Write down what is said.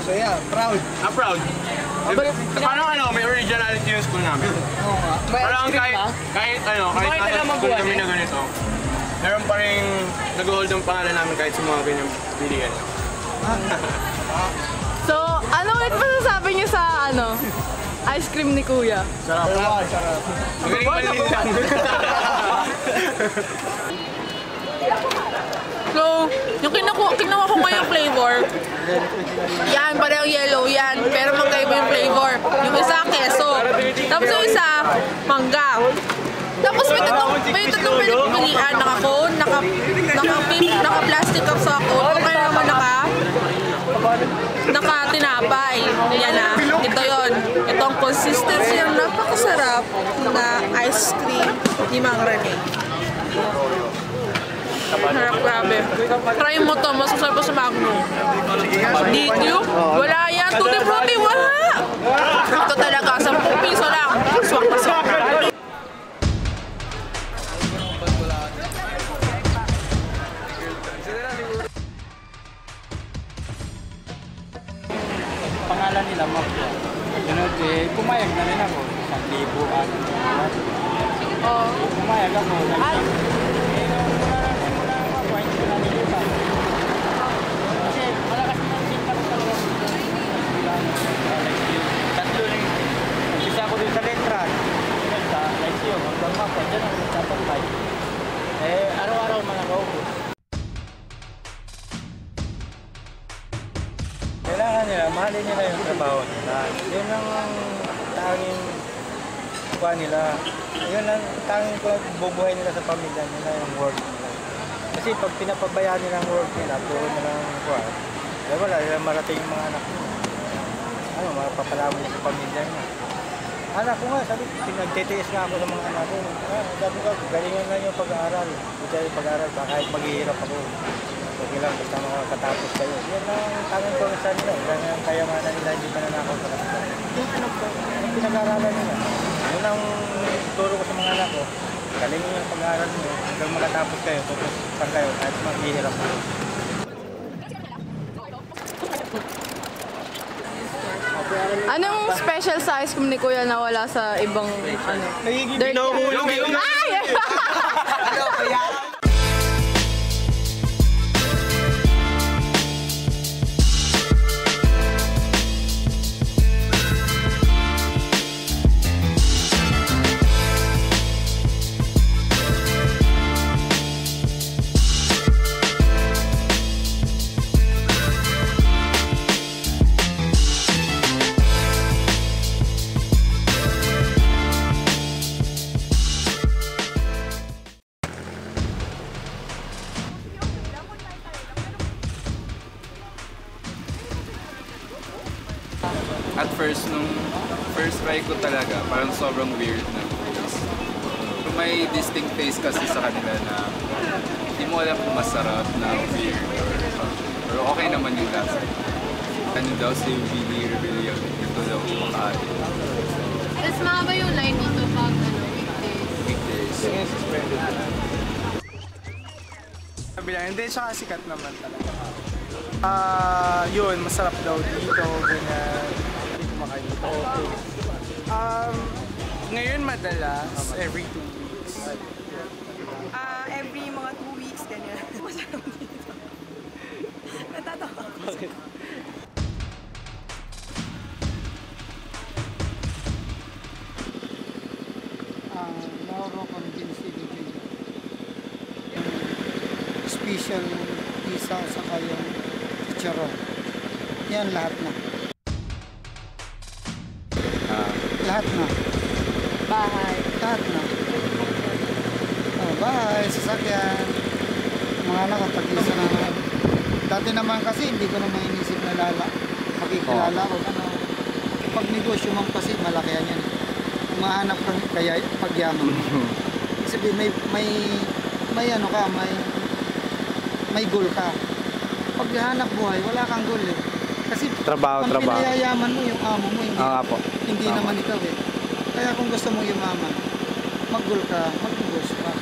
So yeah, proud. I'm proud. Parang may originality yung school namin. Oo nga. Parang kahit nasa school kami na ganito, meron pa rin nag-hold ang pangalan namin kahit sa mga ganyang bilihan. So, ano ulit masasabi niyo sa ice cream ni Kuya? Sarap. Sarap. Magaling maliit lang. So, yung kinuha ko ngayong flavor, yan, parang yellow yan, pero magkaiba yung flavor. Yung isa, keso. Tapos yung isa, mangga. Tapos may tatlong pilihan, naka-cone, naka-plastic cup sa cone, o kaya naman naka-tinapay. Yan na, ito yun. Ito ang consistency ng napakasarap na ice cream ni Mang Rene. Harap, grabe. Try mo to, masasarap pa sa Magnum. DQ? Wala yan. Tutti Frutti, wala! Ito talaga, 10 piso lang. Swak na swak. Pangalan nila, Mafia. Ganun, pumayag na rin ako. 1,000 ano. Pumayag ako. Tatlo rin. Isa ko din sa letra. Sa Laisyo, hanggang mapa. Diyan ako nagtatambay. Araw-araw mga kaubos. Kailangan nila, mahalin nila yung trabaho nila. Yun ang tanging kuha nila. Yun ang tanging bubuhay nila sa pamilya nila, yung work nila. Kasi pag pinapabayaan nila ang work nila, puro nila ang kuha. Wala nila marating yung mga anak nila. Mapapalaman sa pamilya niya. Anak ko nga, sabi, pinagtitiis nga ako ng mga anak ko. Sabi ko, galingan na yung pag-aaral. Hindi yung pag-aaral, kahit maghihirap ako. Huwag lang, basta makakatapos kayo. Yan ang tangan ko sa nila. Yan ang kayamanan nila, hindi pa nanakaw sa kanila. Yung anak ko, yung pinag-aaralan nila. Yun ang turo ko sa mga anak ko. Galingan yung pag-aaral nyo. Hanggang makatapos kayo, tapos saan kayo, kahit maghihirap ako. Anong special sa ice cream ni Kuya na wala sa ibang Nagiging pinuhulog yung... At first, nung first try ko talaga, parang sobrang weird na taste. May distinct taste kasi sa kanila na hindi mo alam kung masarap na weird pero okay naman yung lasa. Ano daw si Willie Rebellion, ito daw kumakain. Tapos mahaba yung line dito pag weekdays. Hindi siya sikat naman talaga. Yun, masarap daw dito, ganyan. Kumakain dito. Ngayon madalas, every 2 weeks. Every mga 2 weeks, ganyan. Masarap dito. Natatawa ako. artificial isa saka yung chicharon. Yan lahat na. Lahat na. Bahay. Lahat na. Oh, bahay, sasakyan. Mga anak ko, tag-isa na naman. Dati naman kasi hindi ko naman inisip na makikilala ko. Ano, pag negosyo man kasi, malakihan yan. Mahanap ka kaya pagyaman. Ibig sabihin, may ano ka, may goal ka. Pag hanap buhay, wala kang goal eh. Kasi Trabaho. pinayayaman mo yung amo mo, Po. hindi naman ikaw eh. Kaya kung gusto mong yumaman, mag-goal ka, mag-negosyo ka.